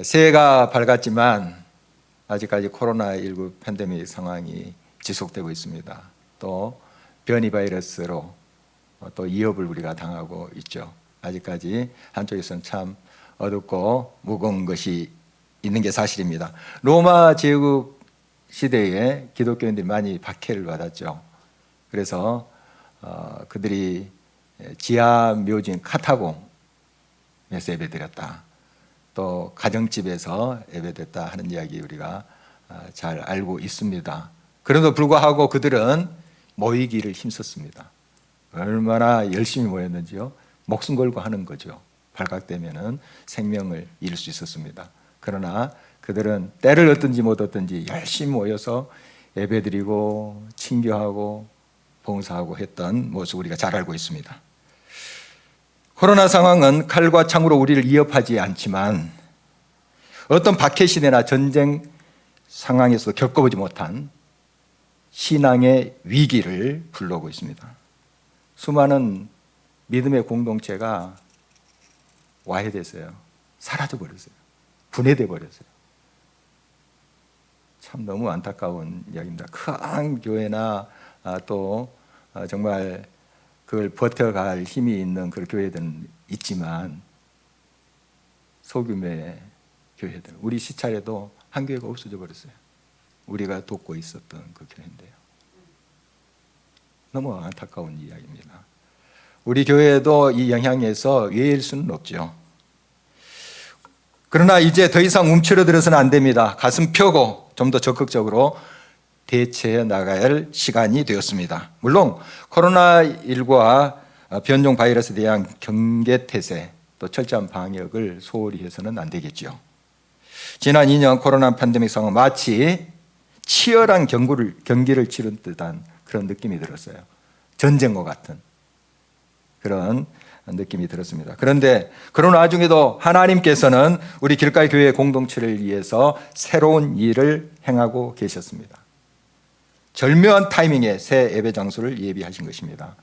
새해가 밝았지만 아직까지 코로나19 팬데믹 상황이 지속되고 있습니다. 또 변이 바이러스로 또 위협을 우리가 당하고 있죠. 아직까지 한쪽에서는 참 어둡고 무거운 것이 있는 게 사실입니다. 로마 제국 시대에 기독교인들이 많이 박해를 받았죠. 그래서 그들이 지하 묘지인 카타콤에서 예배드렸다. 또 가정집에서 예배드렸다 하는 이야기 우리가 잘 알고 있습니다. 그럼에도 불구하고 그들은 모이기를 힘썼습니다. 얼마나 열심히 모였는지요. 목숨 걸고 하는 거죠. 발각되면은 생명을 잃을 수 있었습니다. 그러나 그들은 때를 얻든지 못 얻든지 열심히 모여서 예배드리고 친교하고 봉사하고 했던 모습 우리가 잘 알고 있습니다. 코로나 상황은 칼과 창으로 우리를 위협하지 않지만 어떤 박해 시대나 전쟁 상황에서 겪어보지 못한 신앙의 위기를 불러오고 있습니다. 수많은 믿음의 공동체가 와해됐어요. 사라져버렸어요. 분해돼 버렸어요. 참 너무 안타까운 이야기입니다. 큰 교회나 또 정말 그걸 버텨갈 힘이 있는 그런 교회들은 있지만 소규모의 교회들, 우리 시찰에도 한 교회가 없어져 버렸어요. 우리가 돕고 있었던 그 교회인데요. 너무 안타까운 이야기입니다. 우리 교회도 이 영향에서 외일 수는 없죠. 그러나 이제 더 이상 움츠러들어서는 안 됩니다. 가슴 펴고 좀 더 적극적으로 대처해 나가야 할 시간이 되었습니다. 물론 코로나19와 변종 바이러스에 대한 경계태세 또 철저한 방역을 소홀히 해서는 안 되겠죠. 지난 2년 코로나 팬데믹 상황 마치 치열한 경기를 치른 듯한 그런 느낌이 들었어요. 전쟁과 같은 그런 느낌이 들었습니다. 그런데 그런 와중에도 하나님께서는 우리 길가의 교회 공동체를 위해서 새로운 일을 행하고 계셨습니다. 절묘한 타이밍에 새 예배 장소를 예비하신 것입니다.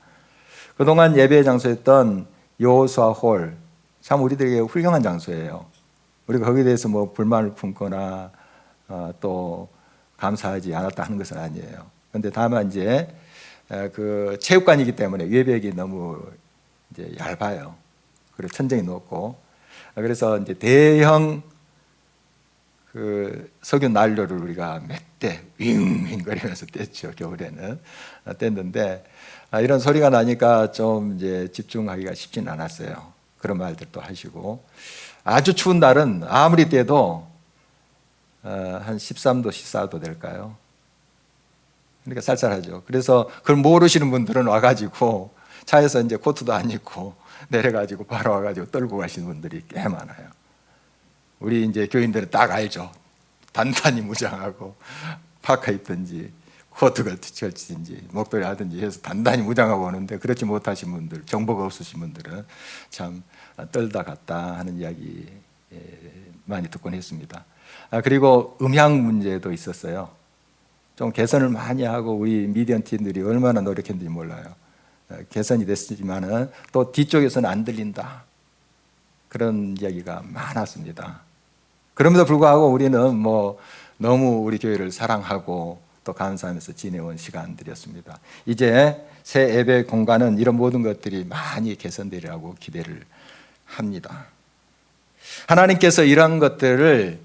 그동안 예배 장소였던 여호수아홀, 참 우리들에게 훌륭한 장소예요. 우리가 거기에 대해서 뭐 불만을 품거나 또 감사하지 않았다 하는 것은 아니에요. 그런데 다만 이제 그 체육관이기 때문에 외벽이 너무 이제 얇아요. 그리고 천정이 높고 그래서 이제 대형 그 석유 난로를 우리가 몇 대 윙윙거리면서 뗐죠. 겨울에는 뗐는데 이런 소리가 나니까 좀 이제 집중하기가 쉽진 않았어요. 그런 말들도 하시고 아주 추운 날은 아무리 떼도 한 13도, 14도 될까요? 그러니까 쌀쌀하죠. 그래서 그걸 모르시는 분들은 와가지고 차에서 이제 코트도 안 입고 내려가지고 바로 와가지고 떨고 가시는 분들이 꽤 많아요. 우리 이제 교인들은 딱 알죠. 단단히 무장하고 파카 입든지 코트가 걸치든지 목도리 하든지 해서 단단히 무장하고 오는데 그렇지 못하신 분들, 정보가 없으신 분들은 참 떨다 갔다 하는 이야기 많이 듣곤 했습니다. 그리고 음향 문제도 있었어요. 좀 개선을 많이 하고 우리 미디어 팀들이 얼마나 노력했는지 몰라요. 개선이 됐지만은 또 뒤쪽에서는 안 들린다. 그런 이야기가 많았습니다. 그럼에도 불구하고 우리는 뭐 너무 우리 교회를 사랑하고 또 감사하면서 지내온 시간들이었습니다. 이제 새 예배 공간은 이런 모든 것들이 많이 개선되리라고 기대를 합니다. 하나님께서 이런 것들을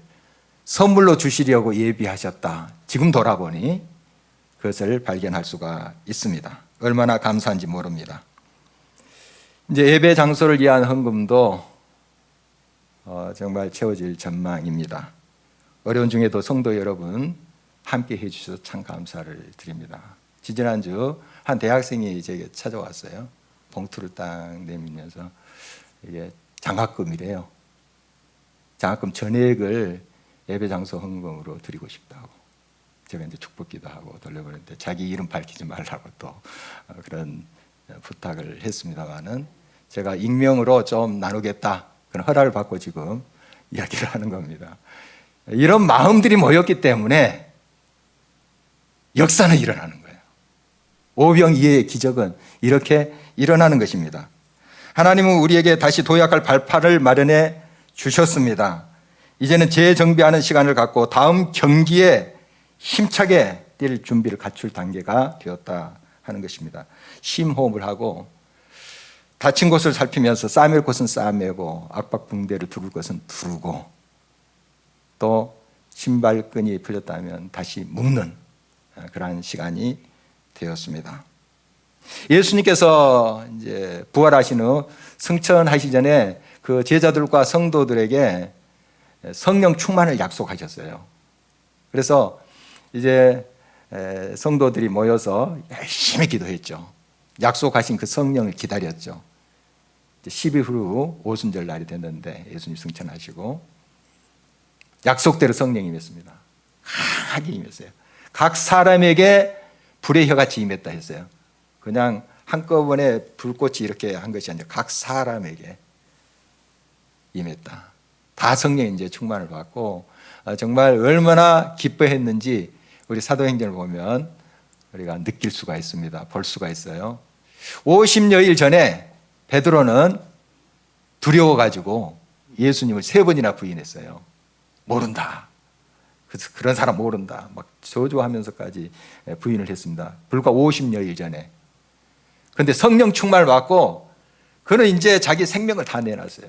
선물로 주시려고 예비하셨다. 지금 돌아보니 그것을 발견할 수가 있습니다. 얼마나 감사한지 모릅니다. 이제 예배 장소를 위한 헌금도 정말 채워질 전망입니다. 어려운 중에도 성도 여러분 함께 해주셔서 참 감사를 드립니다. 지지난주 한 대학생이 제게 찾아왔어요. 봉투를 딱 내밀면서 이게 장학금이래요. 장학금 전액을 예배 장소 헌금으로 드리고 싶다고. 제가 이제 축복기도 하고 돌려보냈는데 자기 이름 밝히지 말라고 또 그런 부탁을 했습니다만은 제가 익명으로 좀 나누겠다. 그런 허락을 받고 지금 이야기를 하는 겁니다. 이런 마음들이 모였기 때문에 역사는 일어나는 거예요. 오병이어의 기적은 이렇게 일어나는 것입니다. 하나님은 우리에게 다시 도약할 발판을 마련해 주셨습니다. 이제는 재정비하는 시간을 갖고 다음 경기에 힘차게 뛸 준비를 갖출 단계가 되었다 하는 것입니다. 심호흡을 하고 다친 곳을 살피면서 싸맬 곳은 싸매고 압박붕대를 두를 것은 두르고 또 신발끈이 풀렸다면 다시 묶는 그러한 시간이 되었습니다. 예수님께서 이제 부활하신 후 승천하시 전에 그 제자들과 성도들에게 성령 충만을 약속하셨어요. 그래서 이제 성도들이 모여서 열심히 기도했죠. 약속하신 그 성령을 기다렸죠. 10일 후 오순절 날이 됐는데 예수님 승천하시고 약속대로 성령이 임했습니다. 강하게 임했어요. 각 사람에게 불의 혀같이 임했다 했어요. 그냥 한꺼번에 불꽃이 이렇게 한 것이 아니라 각 사람에게 임했다. 다 성령의 이제 충만을 받고 정말 얼마나 기뻐했는지 우리 사도행전을 보면 우리가 느낄 수가 있습니다. 볼 수가 있어요. 50여일 전에 베드로는 두려워가지고 예수님을 3번이나 부인했어요. 모른다. 그런 사람 모른다. 막 저주하면서까지 부인을 했습니다. 불과 50여일 전에. 그런데 성령 충만을 받고 그는 이제 자기 생명을 다 내놨어요.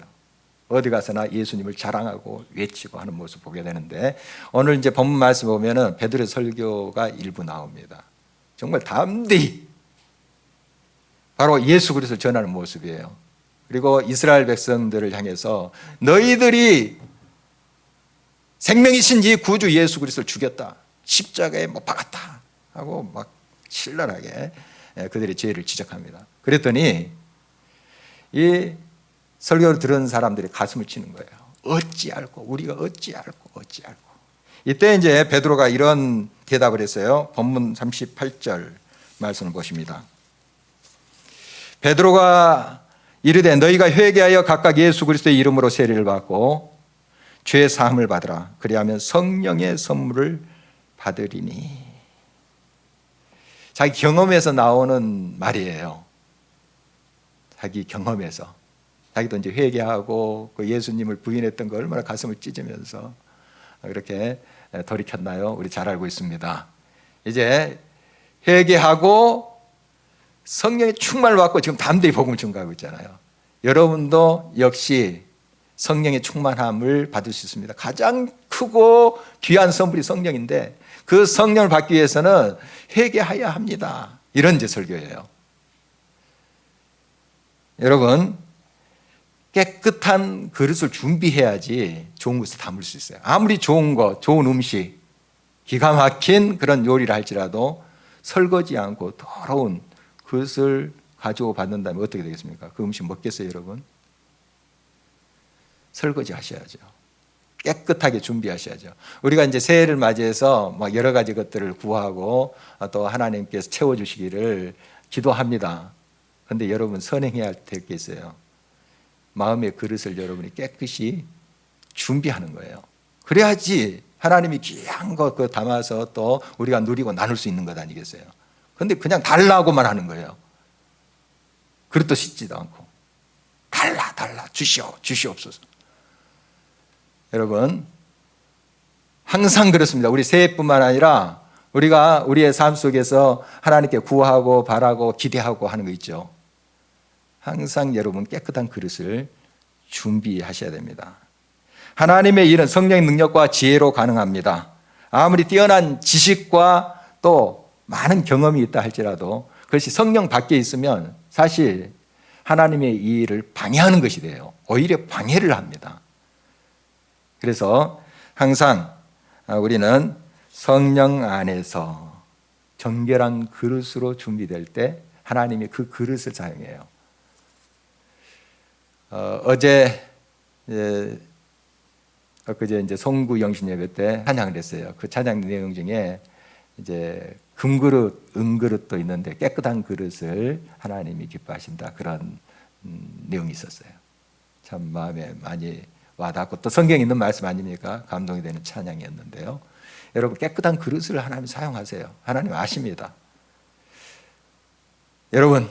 어디 가서나 예수님을 자랑하고 외치고 하는 모습을 보게 되는데 오늘 이제 본문 말씀 보면은 베드로의 설교가 일부 나옵니다. 정말 담대히 바로 예수 그리스도를 전하는 모습이에요. 그리고 이스라엘 백성들을 향해서 너희들이 생명이신 이 구주 예수 그리스도를 죽였다. 십자가에 못 박았다. 하고 막 신랄하게 그들의 죄를 지적합니다. 그랬더니 이 설교를 들은 사람들이 가슴을 치는 거예요. 어찌 알고 우리가 어찌 알고 이때 이제 베드로가 이런 대답을 했어요. 본문 38절 말씀을 보십니다. 베드로가 이르되 너희가 회개하여 각각 예수 그리스도의 이름으로 세례를 받고 죄 사함을 받으라. 그리하면 성령의 선물을 받으리니. 자기 경험에서 나오는 말이에요. 자기 경험에서. 자기도 이제 회개하고 그 예수님을 부인했던 거 얼마나 가슴을 찢으면서 그렇게 돌이켰나요? 우리 잘 알고 있습니다. 이제 회개하고 성령의 충만을 받고 지금 담대히 복음을 전가하고 있잖아요. 여러분도 역시 성령의 충만함을 받을 수 있습니다. 가장 크고 귀한 선물이 성령인데 그 성령을 받기 위해서는 회개해야 합니다. 이런 이제 설교예요. 여러분 깨끗한 그릇을 준비해야지 좋은 것을 담을 수 있어요. 아무리 좋은 것, 좋은 음식, 기가 막힌 그런 요리를 할지라도 설거지 않고 더러운 그릇을 가지고 받는다면 어떻게 되겠습니까? 그 음식 먹겠어요, 여러분? 설거지 하셔야죠. 깨끗하게 준비하셔야죠. 우리가 이제 새해를 맞이해서 막 여러 가지 것들을 구하고 또 하나님께서 채워주시기를 기도합니다. 그런데 여러분 선행해야 될 게 있어요. 마음의 그릇을 여러분이 깨끗이 준비하는 거예요. 그래야지 하나님이 귀한 것 담아서 또 우리가 누리고 나눌 수 있는 것 아니겠어요? 그런데 그냥 달라고만 하는 거예요. 그릇도 씻지도 않고 달라 주시옵소서. 여러분 항상 그렇습니다. 우리 새해뿐만 아니라 우리가 우리의 삶 속에서 하나님께 구하고 바라고 기대하고 하는 거 있죠. 항상 여러분 깨끗한 그릇을 준비하셔야 됩니다. 하나님의 일은 성령의 능력과 지혜로 가능합니다. 아무리 뛰어난 지식과 또 많은 경험이 있다 할지라도 그것이 성령 밖에 있으면 사실 하나님의 이 일을 방해하는 것이 돼요. 오히려 방해를 합니다. 그래서 항상 우리는 성령 안에서 정결한 그릇으로 준비될 때 하나님이 그 그릇을 사용해요. 어제 그제 이제 송구 영신 예배 때 찬양을 했어요. 그 찬양 내용 중에 이제 금그릇, 은그릇도 있는데 깨끗한 그릇을 하나님이 기뻐하신다 그런 내용이 있었어요. 참 마음에 많이 와닿고 또 성경에 있는 말씀 아닙니까? 감동이 되는 찬양이었는데요. 여러분 깨끗한 그릇을 하나님 사용하세요. 하나님 아십니다. 여러분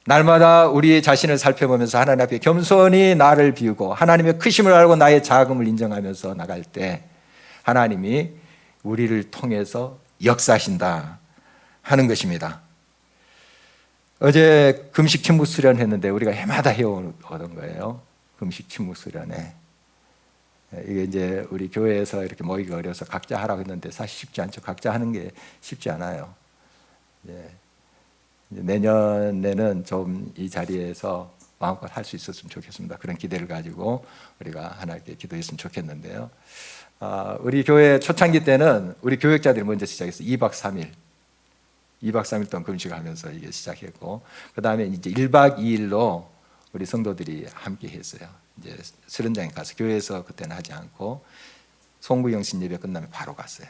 날마다 우리 자신을 살펴보면서 하나님 앞에 겸손히 나를 비우고 하나님의 크심을 알고 나의 작음을 인정하면서 나갈 때 하나님이 우리를 통해서 역사하신다 하는 것입니다. 어제 금식 침묵 수련 했는데 우리가 해마다 해오던 거예요. 금식 침묵 수련에. 이게 이제 우리 교회에서 이렇게 모이기가 어려워서 각자 하라고 했는데 사실 쉽지 않죠. 각자 하는 게 쉽지 않아요. 내년에는 좀 이 자리에서 마음껏 할 수 있었으면 좋겠습니다. 그런 기대를 가지고 우리가 하나님께 기도했으면 좋겠는데요. 우리 교회 초창기 때는 우리 교역자들이 먼저 시작했어요. 2박 3일. 2박 3일 동안 금식하면서 이게 시작했고, 그 다음에 이제 1박 2일로 우리 성도들이 함께 했어요. 이제 수련장에 가서 교회에서 그때는 하지 않고 송구영신 예배 끝나면 바로 갔어요.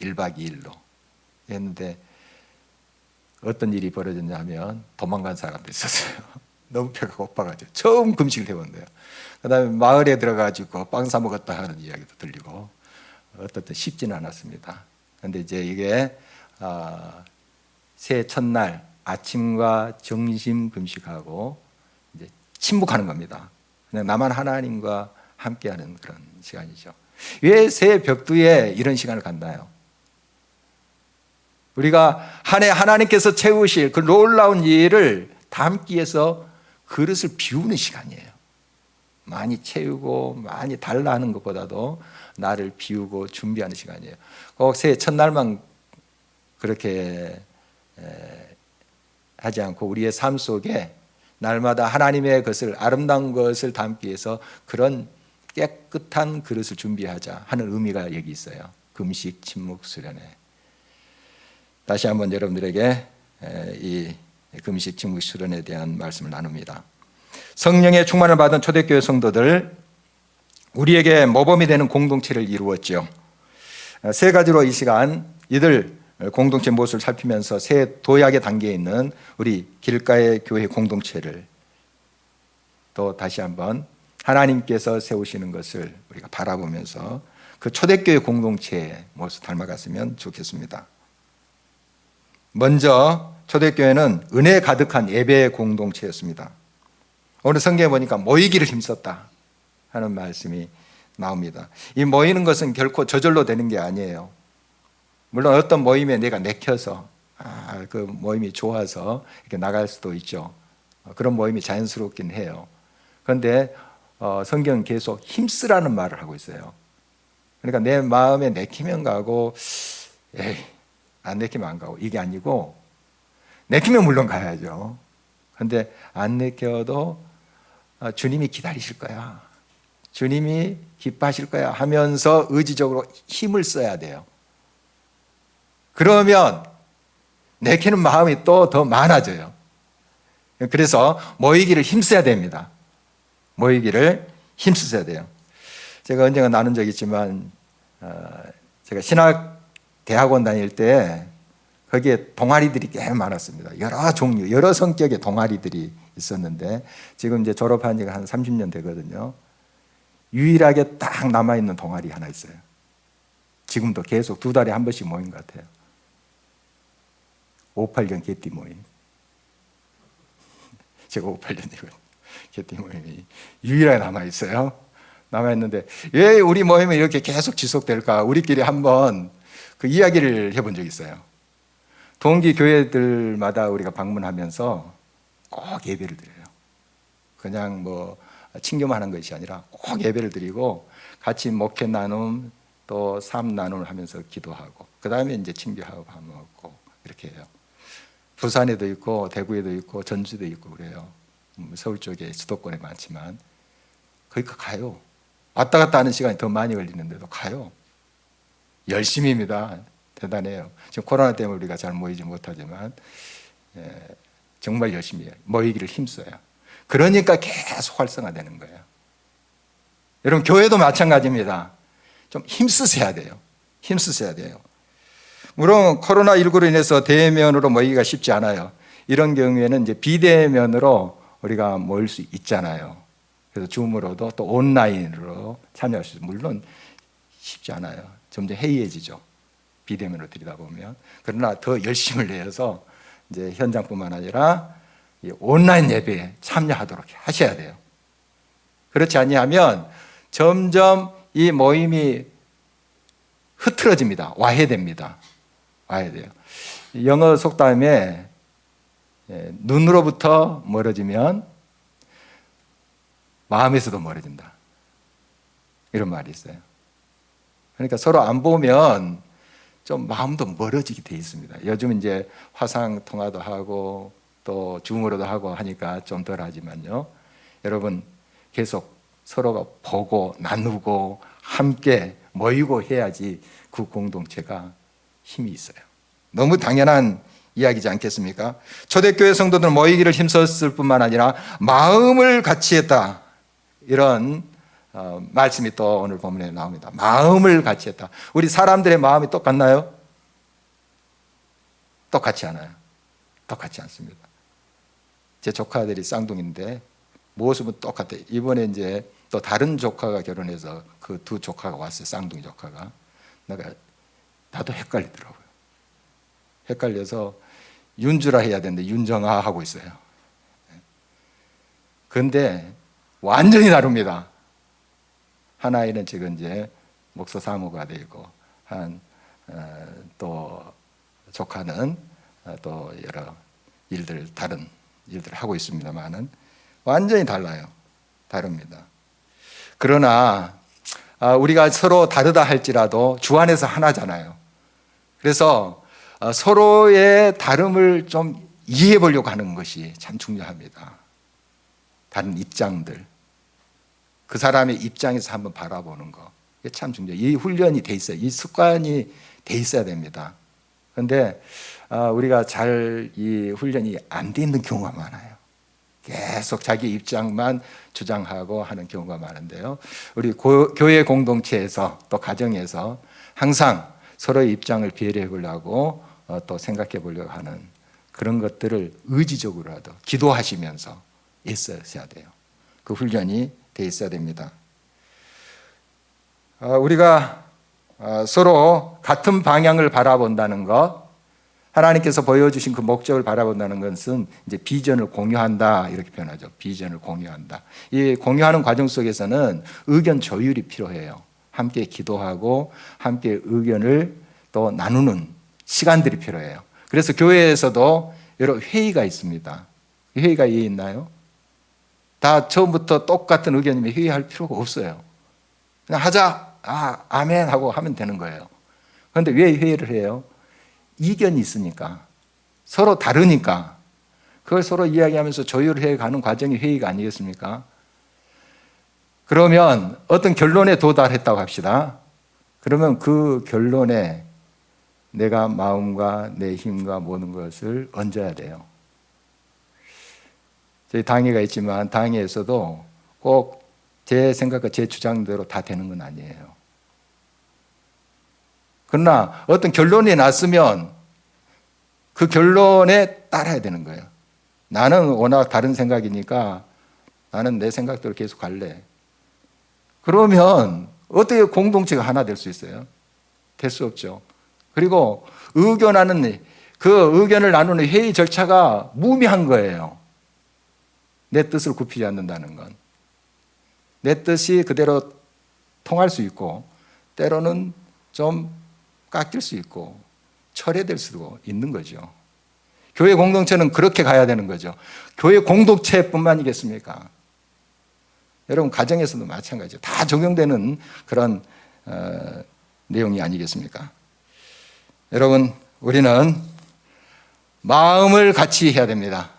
1박 2일로 했는데 어떤 일이 벌어졌냐면 도망간 사람도 있었어요. 너무 배가 고파가지고 처음 금식을 해본대요. 그 다음에 마을에 들어가지고 빵 사 먹었다 하는 이야기도 들리고 어떤 때 쉽지는 않았습니다. 그런데 이제 이게 새해 첫날 아침과 점심 금식하고 이제 침묵하는 겁니다. 그냥 나만 하나님과 함께하는 그런 시간이죠. 왜 새해 벽두에 이런 시간을 갖나요? 우리가 한 해 하나님께서 채우실 그 놀라운 일을 담기 위해서 그릇을 비우는 시간이에요. 많이 채우고 많이 달라 하는 것보다도 나를 비우고 준비하는 시간이에요. 꼭 새해 첫날만 그렇게 하지 않고 우리의 삶 속에 날마다 하나님의 것을, 아름다운 것을 담기 위해서 그런 깨끗한 그릇을 준비하자 하는 의미가 여기 있어요. 금식 침묵 수련회. 다시 한번 여러분들에게 이 금식 침묵 수련에 대한 말씀을 나눕니다. 성령의 충만을 받은 초대교회 성도들, 우리에게 모범이 되는 공동체를 이루었죠. 세 가지로 이 시간 이들 공동체 모습을 살피면서 새 도약의 단계에 있는 우리 길가의 교회 공동체를 또 다시 한번 하나님께서 세우시는 것을 우리가 바라보면서 그 초대교회 공동체의 모습 닮아갔으면 좋겠습니다. 먼저 초대교회는 은혜 가득한 예배 공동체였습니다. 오늘 성경에 보니까 모이기를 힘썼다 하는 말씀이 나옵니다. 이 모이는 것은 결코 저절로 되는 게 아니에요. 물론 어떤 모임에 내가 내켜서 그 모임이 좋아서 이렇게 나갈 수도 있죠. 그런 모임이 자연스럽긴 해요. 그런데 성경은 계속 힘쓰라는 말을 하고 있어요. 그러니까 내 마음에 내키면 가고 안 내키면 안 가고 이게 아니고, 내키면 물론 가야죠. 그런데 안 내켜도 주님이 기다리실 거야, 주님이 기뻐하실 거야 하면서 의지적으로 힘을 써야 돼요. 그러면 내키는 마음이 또 더 많아져요. 그래서 모이기를 힘써야 됩니다. 모이기를 힘쓰셔야 돼요. 제가 언젠가 나눈 적이 있지만 제가 신학 대학원 다닐 때 거기에 동아리들이 꽤 많았습니다. 여러 종류, 여러 성격의 동아리들이 있었는데 지금 이제 졸업한 지가 한 30년 되거든요. 유일하게 딱 남아있는 동아리 하나 있어요. 지금도 계속 2달에 한 번씩 모인 것 같아요. 58년 개띠 모임. 제가 58년이거든요. 개띠 모임이 유일하게 남아있어요. 남아있는데 왜 우리 모임이 이렇게 계속 지속될까? 우리끼리 한번 그 이야기를 해본 적이 있어요. 동기 교회들마다 우리가 방문하면서 꼭 예배를 드려요. 그냥 뭐 친교만 하는 것이 아니라 꼭 예배를 드리고 같이 목회 나눔 또 삶 나눔을 하면서 기도하고 그 다음에 이제 친교하고 밥 먹고 이렇게 해요. 부산에도 있고 대구에도 있고 전주도 있고 그래요. 서울 쪽에 수도권에 많지만 거기가 가요. 왔다 갔다 하는 시간이 더 많이 걸리는데도 가요. 열심입니다. 대단해요. 지금 코로나 때문에 우리가 잘 모이지 못하지만 정말 열심히 해요. 모이기를 힘써요. 그러니까 계속 활성화되는 거예요. 여러분 교회도 마찬가지입니다. 좀 힘쓰셔야 돼요. 힘쓰셔야 돼요. 물론 코로나19로 인해서 대면으로 모이기가 쉽지 않아요. 이런 경우에는 이제 비대면으로 우리가 모일 수 있잖아요. 그래서 줌으로도 또 온라인으로 참여할 수 있어요. 물론 쉽지 않아요. 점점 해이해지죠. 비대면으로 드리다 보면. 그러나 더 열심을 내서 이제 현장뿐만 아니라 이 온라인 예배에 참여하도록 하셔야 돼요. 그렇지 아니하면 점점 이 모임이 흐트러집니다. 와해됩니다. 와해돼요. 영어 속담에 눈으로부터 멀어지면 마음에서도 멀어진다. 이런 말이 있어요. 그러니까 서로 안 보면 좀 마음도 멀어지게 돼 있습니다. 요즘 이제 화상 통화도 하고 또 줌으로도 하고 하니까 좀 덜 하지만요. 여러분 계속 서로가 보고 나누고 함께 모이고 해야지 그 공동체가 힘이 있어요. 너무 당연한 이야기지 않겠습니까? 초대교회 성도들은 모이기를 힘썼을 뿐만 아니라 마음을 같이 했다. 이런 말씀이 또 오늘 본문에 나옵니다. 마음을 같이 했다. 우리 사람들의 마음이 똑같나요? 똑같지 않아요. 똑같지 않습니다. 제 조카들이 쌍둥이인데 모습은 똑같아요. 이번에 이제 또 다른 조카가 결혼해서 그 두 조카가 왔어요. 쌍둥이 조카가. 나도 헷갈리더라고요. 헷갈려서 윤주라 해야 되는데 윤정아 하고 있어요. 그런데 완전히 다릅니다. 한 아이는 지금 이제 목사 사무가 되고 또 조카는 또 여러 일들 다른 일들을 하고 있습니다만은 완전히 달라요. 다릅니다. 그러나 우리가 서로 다르다 할지라도 주 안에서 하나잖아요. 그래서 서로의 다름을 좀 이해해 보려고 하는 것이 참 중요합니다. 다른 입장들, 그 사람의 입장에서 한번 바라보는 거, 이게 참 중요해요. 이 훈련이 돼 있어요. 이 습관이 돼 있어야 됩니다. 그런데 우리가 잘 이 훈련이 안 돼 있는 경우가 많아요. 계속 자기 입장만 주장하고 하는 경우가 많은데요. 우리 교회 공동체에서 또 가정에서 항상 서로의 입장을 배려해 보려고 또 생각해 보려고 하는 그런 것들을 의지적으로라도 기도하시면서 있어야 돼요. 그 훈련이 돼 있어야 됩니다. 우리가 서로 같은 방향을 바라본다는 것, 하나님께서 보여주신 그 목적을 바라본다는 것은 이제 비전을 공유한다 이렇게 표현하죠. 비전을 공유한다. 이 공유하는 과정 속에서는 의견 조율이 필요해요. 함께 기도하고 함께 의견을 또 나누는 시간들이 필요해요. 그래서 교회에서도 여러 회의가 있습니다. 회의가 이해 있나요? 다 처음부터 똑같은 의견이면 회의할 필요가 없어요. 그냥 하자, 아멘 하고 하면 되는 거예요. 그런데 왜 회의를 해요? 이견이 있으니까, 서로 다르니까 그걸 서로 이야기하면서 조율해 가는 과정이 회의가 아니겠습니까? 그러면 어떤 결론에 도달했다고 합시다. 그러면 그 결론에 내가 마음과 내 힘과 모든 것을 얹어야 돼요. 저희 당회가 있지만 당회에서도 꼭 제 생각과 제 주장대로 다 되는 건 아니에요. 그러나 어떤 결론이 났으면 그 결론에 따라야 되는 거예요. 나는 워낙 다른 생각이니까 나는 내 생각대로 계속 갈래. 그러면 어떻게 공동체가 하나 될 수 있어요? 될 수 없죠. 그리고 그 의견을 나누는 회의 절차가 무의미한 거예요. 내 뜻을 굽히지 않는다는 건. 내 뜻이 그대로 통할 수 있고 때로는 좀 깎일 수 있고 철회될 수도 있는 거죠. 교회 공동체는 그렇게 가야 되는 거죠. 교회 공동체뿐만이겠습니까? 여러분 가정에서도 마찬가지죠. 다 적용되는 그런 내용이 아니겠습니까? 여러분 우리는 마음을 같이 해야 됩니다.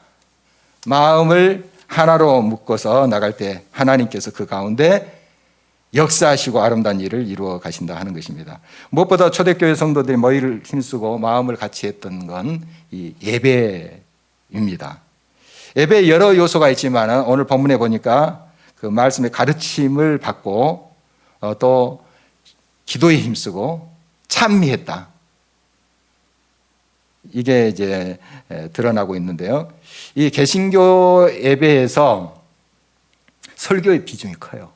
마음을 하나로 묶어서 나갈 때 하나님께서 그 가운데 역사하시고 아름다운 일을 이루어 가신다 하는 것입니다. 무엇보다 초대교회 성도들이 머리를 힘쓰고 마음을 같이 했던 건 이 예배입니다. 예배에 여러 요소가 있지만 오늘 본문에 보니까 그 말씀의 가르침을 받고 또 기도에 힘쓰고 찬미했다. 이게 이제 드러나고 있는데요. 이 개신교 예배에서 설교의 비중이 커요.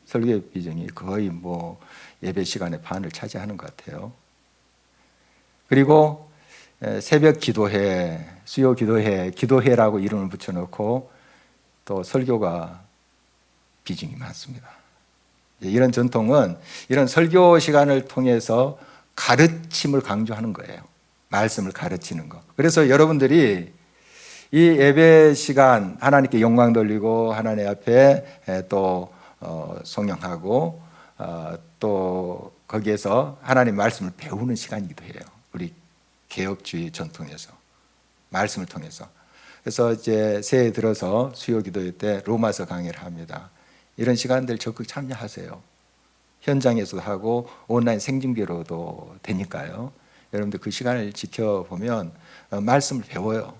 설교의 비중이 거의 예배 시간의 반을 차지하는 것 같아요. 그리고 새벽 기도회, 수요 기도회, 기도회라고 이름을 붙여놓고 또 설교가 비중이 많습니다. 이런 전통은 이런 설교 시간을 통해서 가르침을 강조하는 거예요. 말씀을 가르치는 거. 그래서 여러분들이 이 예배 시간 하나님께 영광 돌리고 하나님 앞에 또 송영하고 또 거기에서 하나님 말씀을 배우는 시간이기도 해요. 우리 개혁주의 전통에서 말씀을 통해서. 그래서 이제 새해 들어서 수요 기도회 때 로마서 강의를 합니다. 이런 시간들 적극 참여하세요. 현장에서도 하고 온라인 생중계로도 되니까요. 여러분들 그 시간을 지켜보면 말씀을 배워요.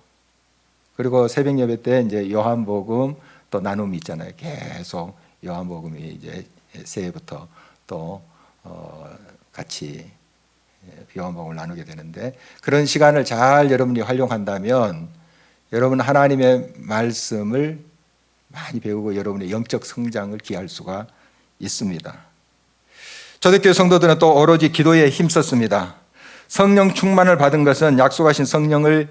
그리고 새벽 예배 때 이제 요한복음 또 나눔이 있잖아요. 계속 요한복음이 이제 새해부터 또 같이 요한복음을 나누게 되는데, 그런 시간을 잘 여러분이 활용한다면 여러분 하나님의 말씀을 많이 배우고 여러분의 영적 성장을 기할 수가 있습니다. 초대교회 성도들은 또 오로지 기도에 힘썼습니다. 성령 충만을 받은 것은 약속하신 성령을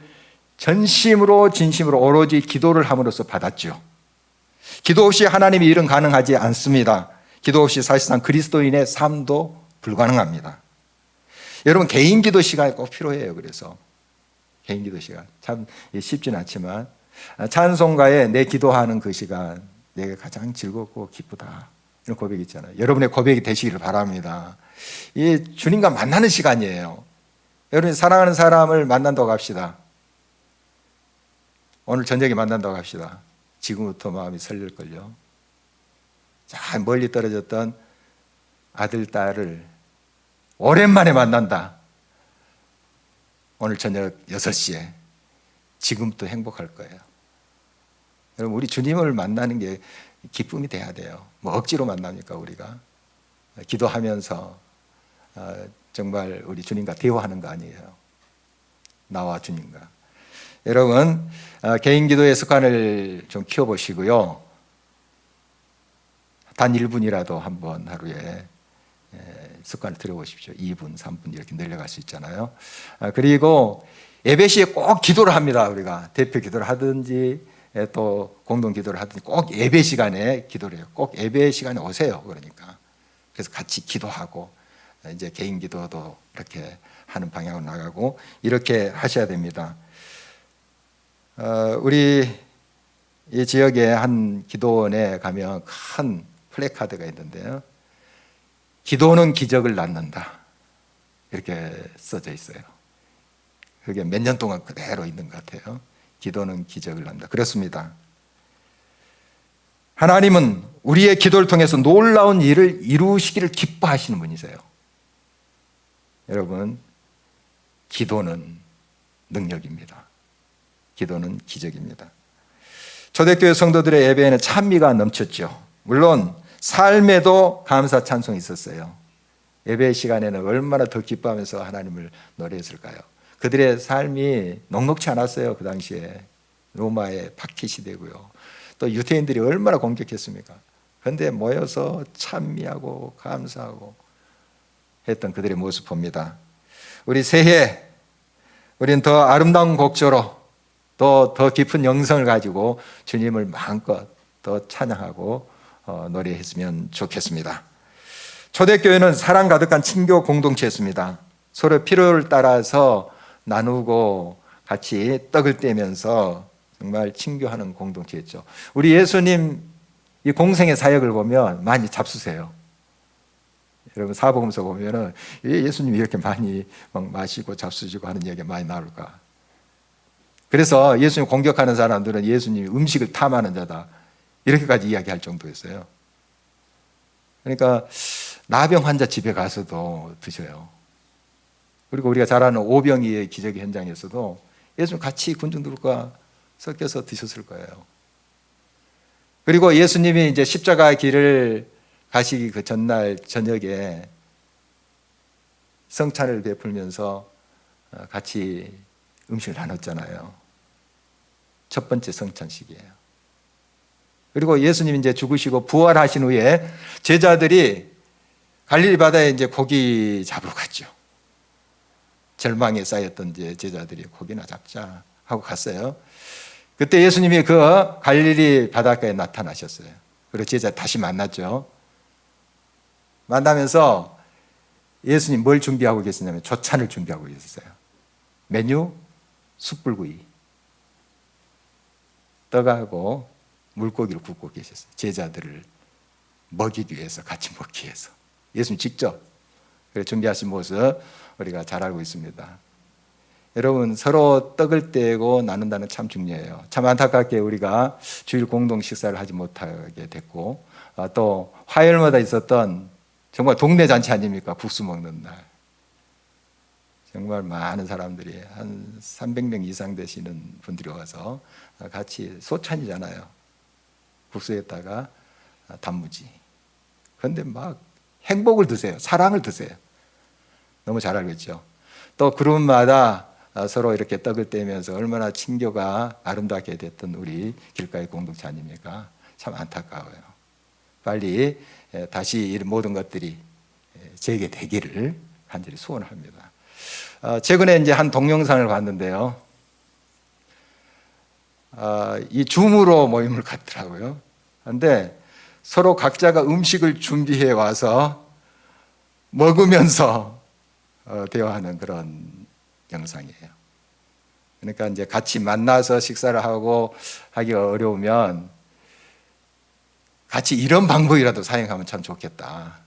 전심으로 진심으로 오로지 기도를 함으로써 받았죠. 기도 없이 하나님의 일은 가능하지 않습니다. 기도 없이 사실상 그리스도인의 삶도 불가능합니다. 여러분 개인 기도 시간이 꼭 필요해요. 그래서 개인 기도 시간 참 쉽지는 않지만 찬송가에 내 기도하는 그 시간 내가 가장 즐겁고 기쁘다, 이런 고백이 있잖아요. 여러분의 고백이 되시기를 바랍니다. 이 주님과 만나는 시간이에요. 여러분이 사랑하는 사람을 만난다고 합시다. 오늘 저녁에 만난다고 합시다. 지금부터 마음이 설렐걸요. 자, 멀리 떨어졌던 아들, 딸을 오랜만에 만난다. 오늘 저녁 6시에 지금부터 행복할 거예요. 여러분 우리 주님을 만나는 게 기쁨이 돼야 돼요. 뭐 억지로 만납니까 우리가? 기도하면서 정말 우리 주님과 대화하는 거 아니에요. 나와 주님과. 여러분 개인 기도의 습관을 좀 키워보시고요. 단 1분이라도 한번 하루에 습관을 들여보십시오. 2분, 3분 이렇게 늘려갈 수 있잖아요. 그리고 예배 시에 꼭 기도를 합니다. 우리가 대표 기도를 하든지 또 공동 기도를 하든지 꼭 예배 시간에 기도를 해요. 꼭 예배 시간에 오세요. 그러니까 그래서 같이 기도하고 이제 개인 기도도 이렇게 하는 방향으로 나가고 이렇게 하셔야 됩니다. 우리 이 지역에 한 기도원에 가면 큰 플래카드가 있는데요. 기도는 기적을 낳는다, 이렇게 써져 있어요. 그게 몇 년 동안 그대로 있는 것 같아요. 기도는 기적을 낳는다. 그렇습니다. 하나님은 우리의 기도를 통해서 놀라운 일을 이루시기를 기뻐하시는 분이세요. 여러분, 기도는 능력입니다. 기도는 기적입니다. 초대교회 성도들의 예배에는 찬미가 넘쳤죠. 물론 삶에도 감사 찬송이 있었어요. 예배 시간에는 얼마나 더 기뻐하면서 하나님을 노래했을까요? 그들의 삶이 녹록치 않았어요. 그 당시에 로마의 박해 시대고요. 또 유대인들이 얼마나 공격했습니까? 그런데 모여서 찬미하고 감사하고 했던 그들의 모습 봅니다. 우리 새해 우리는 더 아름다운 곡조로 또 더 깊은 영성을 가지고 주님을 마음껏 더 찬양하고 노래했으면 좋겠습니다. 초대교회는 사랑 가득한 친교 공동체였습니다. 서로 필요를 따라서 나누고 같이 떡을 떼면서 정말 친교하는 공동체였죠. 우리 예수님 이 공생의 사역을 보면 많이 잡수세요. 여러분 사복음서 보면은 왜 예수님이 이렇게 많이 막 마시고 잡수시고 하는 얘기가 많이 나올까? 그래서 예수님 공격하는 사람들은 예수님이 음식을 탐하는 자다, 이렇게까지 이야기할 정도였어요. 그러니까 나병 환자 집에 가서도 드셔요. 그리고 우리가 잘 아는 오병이의 기적의 현장에서도 예수님 같이 군중들과 섞여서 드셨을 거예요. 그리고 예수님이 이제 십자가 길을 가시기 그 전날 저녁에 성찬을 베풀면서 같이 음식을 나눴잖아요. 첫 번째 성찬식이에요. 그리고 예수님이 이제 죽으시고 부활하신 후에 제자들이 갈릴리 바다에 이제 고기 잡으러 갔죠. 절망에 쌓였던 이제 제자들이 고기나 잡자 하고 갔어요. 그때 예수님이 그 갈릴리 바닷가에 나타나셨어요. 그리고 제자 다시 만났죠. 만나면서 예수님 뭘 준비하고 계시냐면 조찬을 준비하고 계셨어요. 메뉴 숯불구이, 떡하고 물고기를 굽고 계셨어요. 제자들을 먹이기 위해서, 같이 먹기 위해서. 예수님 직접 준비하신 모습 우리가 잘 알고 있습니다. 여러분, 서로 떡을 떼고 나눈다는 참 중요해요. 참 안타깝게 우리가 주일 공동 식사를 하지 못하게 됐고, 또 화요일마다 있었던 정말 동네 잔치 아닙니까? 국수 먹는 날. 정말 많은 사람들이 한 300명 이상 되시는 분들이 와서 같이 소찬이잖아요. 국수에다가 단무지. 그런데 막 행복을 드세요. 사랑을 드세요. 너무 잘 알고 있죠. 또 그룹마다 서로 이렇게 떡을 떼면서 얼마나 친교가 아름답게 됐던 우리 길가의 공동체 아닙니까? 참 안타까워요. 빨리 다시 이 모든 것들이 재개되기를 간절히 소원합니다. 최근에 이제 한 동영상을 봤는데요. 이 줌으로 모임을 갖더라고요. 그런데 서로 각자가 음식을 준비해 와서 먹으면서 대화하는 그런 영상이에요. 그러니까 이제 같이 만나서 식사를 하고 하기가 어려우면 같이 이런 방법이라도 사용하면 참 좋겠다.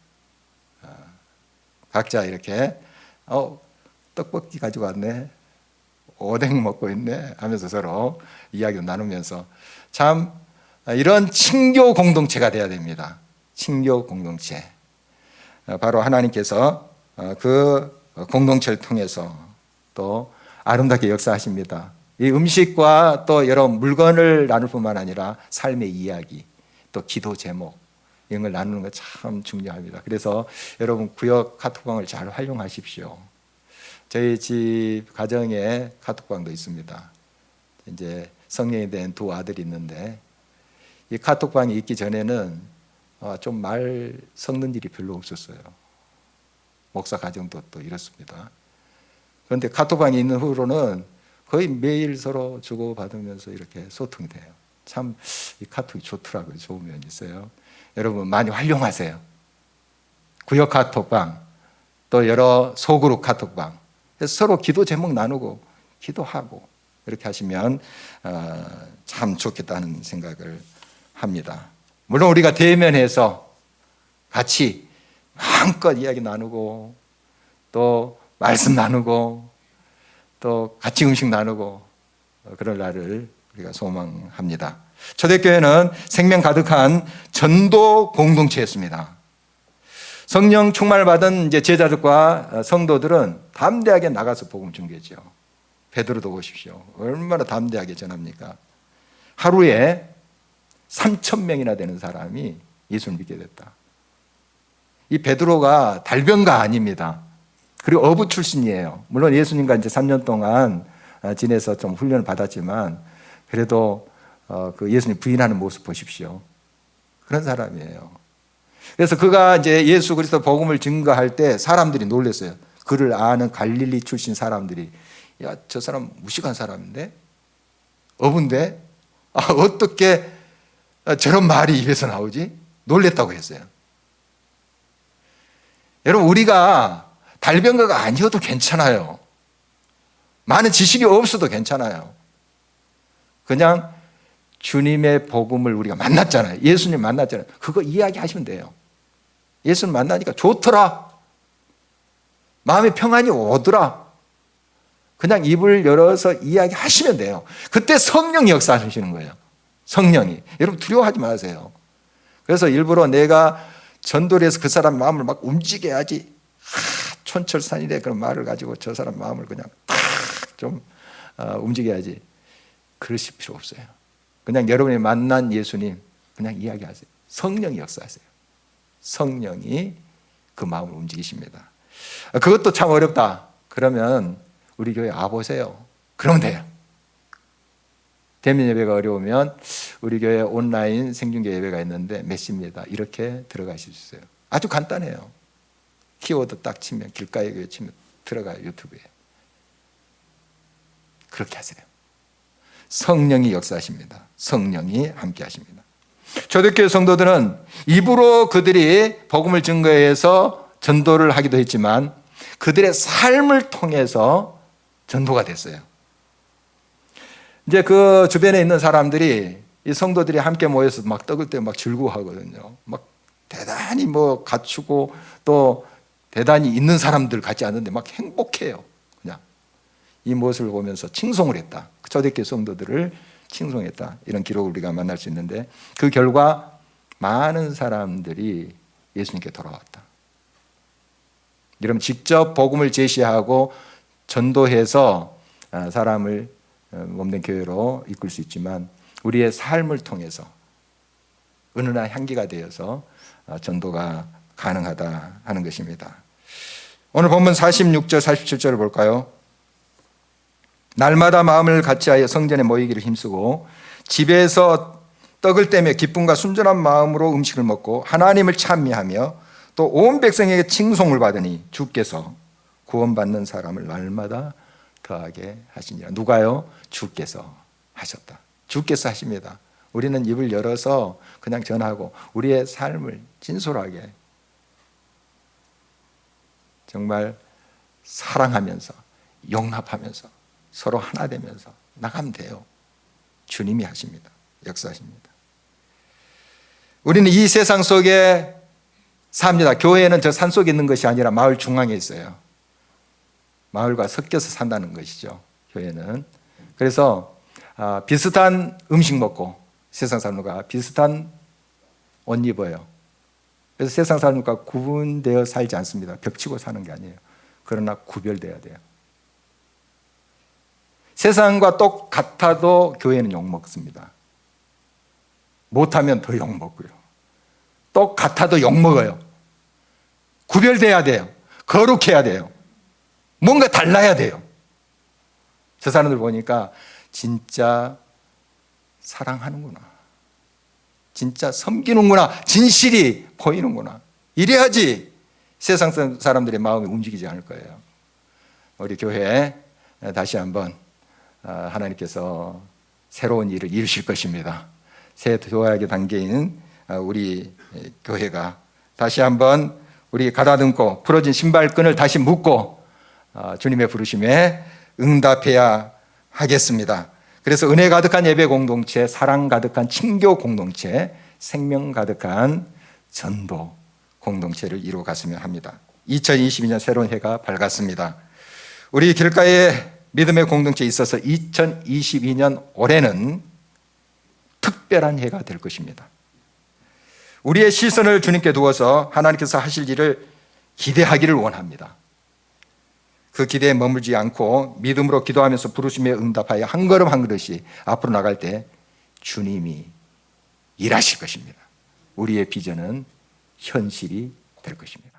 각자 이렇게 떡볶이 가지고 왔네, 오뎅 먹고 있네 하면서 서로 이야기 나누면서 참 이런 친교 공동체가 돼야 됩니다. 친교 공동체. 바로 하나님께서 그 공동체를 통해서 또 아름답게 역사하십니다. 이 음식과 또 여러 물건을 나눌 뿐만 아니라 삶의 이야기, 또 기도 제목 이런 걸 나누는 거 참 중요합니다. 그래서 여러분 구역 카톡방을 잘 활용하십시오. 저희 집 가정에 카톡방도 있습니다. 이제 성년이 된 두 아들이 있는데 이 카톡방이 있기 전에는 좀 말 섞는 일이 별로 없었어요. 목사 가정도 또 이렇습니다. 그런데 카톡방이 있는 후로는 거의 매일 서로 주고받으면서 이렇게 소통이 돼요. 참 이 카톡이 좋더라고요. 좋은 면이 있어요. 여러분 많이 활용하세요. 구역 카톡방, 또 여러 소그룹 카톡방. 그래서 서로 기도 제목 나누고 기도하고 이렇게 하시면 참 좋겠다는 생각을 합니다. 물론 우리가 대면해서 같이 마음껏 이야기 나누고 또 말씀 나누고 또 같이 음식 나누고 그럴 날을 우리가 소망합니다. 초대교회는 생명 가득한 전도 공동체였습니다. 성령 충만을 받은 이제 제자들과 성도들은 담대하게 나가서 복음 전개했죠. 베드로도 보십시오. 얼마나 담대하게 전합니까? 하루에 3,000명이나 되는 사람이 예수를 믿게 됐다. 이 베드로가 달변가 아닙니다. 그리고 어부 출신이에요. 물론 예수님과 이제 3년 동안 지내서 좀 훈련을 받았지만 그래도 그 예수님 부인하는 모습 보십시오. 그런 사람이에요. 그래서 그가 이제 예수 그리스도 복음을 증거할 때 사람들이 놀랐어요. 그를 아는 갈릴리 출신 사람들이 야, 저 사람 무식한 사람인데? 어부인데? 어떻게 저런 말이 입에서 나오지? 놀랬다고 했어요. 여러분 우리가 달변가가 아니어도 괜찮아요. 많은 지식이 없어도 괜찮아요. 그냥 주님의 복음을 우리가 만났잖아요. 예수님 만났잖아요. 그거 이야기하시면 돼요. 예수님 만나니까 좋더라. 마음의 평안이 오더라. 그냥 입을 열어서 이야기하시면 돼요. 그때 성령이 역사하시는 거예요. 성령이. 여러분 두려워하지 마세요. 그래서 일부러 내가 전도를 해서 그 사람 마음을 막 움직여야지. 촌철산이래 그런 말을 가지고 저 사람 마음을 그냥 좀 움직여야지. 그러실 필요 없어요. 그냥 여러분이 만난 예수님 그냥 이야기하세요. 성령이 역사하세요. 성령이 그 마음을 움직이십니다. 그것도 참 어렵다. 그러면 우리 교회 와보세요. 그러면 돼요. 대면 예배가 어려우면 우리 교회 온라인 생중계 예배가 있는데 몇 시입니다. 이렇게 들어가실 수 있어요. 아주 간단해요. 키워드 딱 치면 길가에 교회 치면 들어가요. 유튜브에. 그렇게 하세요. 성령이 역사하십니다. 성령이 함께 하십니다. 초대교회 성도들은 입으로 그들이 복음을 증거해서 전도를 하기도 했지만 그들의 삶을 통해서 전도가 됐어요. 이제 그 주변에 있는 사람들이 이 성도들이 함께 모여서 막 떡을 때 막 즐거워하거든요. 막 대단히 뭐 갖추고 또 대단히 있는 사람들 같지 않은데 막 행복해요. 그냥 이 모습을 보면서 칭송을 했다. 초대교회 성도들을 칭송했다. 이런 기록을 우리가 만날 수 있는데 그 결과 많은 사람들이 예수님께 돌아왔다. 여러분 직접 복음을 제시하고 전도해서 사람을 몸된 교회로 이끌 수 있지만 우리의 삶을 통해서 은은한 향기가 되어서 전도가 가능하다 하는 것입니다. 오늘 본문 46절 47절을 볼까요? 날마다 마음을 같이하여 성전에 모이기를 힘쓰고 집에서 떡을 떼며 기쁨과 순전한 마음으로 음식을 먹고 하나님을 찬미하며 또 온 백성에게 칭송을 받으니 주께서 구원받는 사람을 날마다 더하게 하시니라. 누가요? 주께서 하셨다. 주께서 하십니다. 우리는 입을 열어서 그냥 전하고 우리의 삶을 진솔하게 정말 사랑하면서 용납하면서 서로 하나 되면서 나가면 돼요. 주님이 하십니다. 역사하십니다. 우리는 이 세상 속에 삽니다. 교회는 저 산 속에 있는 것이 아니라 마을 중앙에 있어요. 마을과 섞여서 산다는 것이죠. 교회는. 그래서 비슷한 음식 먹고 세상 사람과 비슷한 옷 입어요. 그래서 세상 사람과 구분되어 살지 않습니다. 벽치고 사는 게 아니에요. 그러나 구별돼야 돼요. 세상과 똑같아도 교회는 욕먹습니다. 못하면 더 욕먹고요. 똑같아도 욕먹어요. 구별돼야 돼요. 거룩해야 돼요. 뭔가 달라야 돼요. 저 사람들 보니까 진짜 사랑하는구나. 진짜 섬기는구나. 진실이 보이는구나. 이래야지 세상 사람들의 마음이 움직이지 않을 거예요. 우리 교회 다시 한번 하나님께서 새로운 일을 이루실 것입니다. 새 도약의 단계에 있는 우리 교회가 다시 한번 우리 가다듬고 부러진 신발끈을 다시 묶고 주님의 부르심에 응답해야 하겠습니다. 그래서 은혜 가득한 예배 공동체, 사랑 가득한 친교 공동체, 생명 가득한 전도 공동체를 이루어갔으면 합니다. 2022년 새로운 해가 밝았습니다. 우리 길가의 믿음의 공동체에 있어서 2022년 올해는 특별한 해가 될 것입니다. 우리의 시선을 주님께 두어서 하나님께서 하실 일을 기대하기를 원합니다. 그 기대에 머물지 않고 믿음으로 기도하면서 부르심에 응답하여 한 걸음 한 걸음씩 앞으로 나갈 때 주님이 일하실 것입니다. 우리의 비전은 현실이 될 것입니다.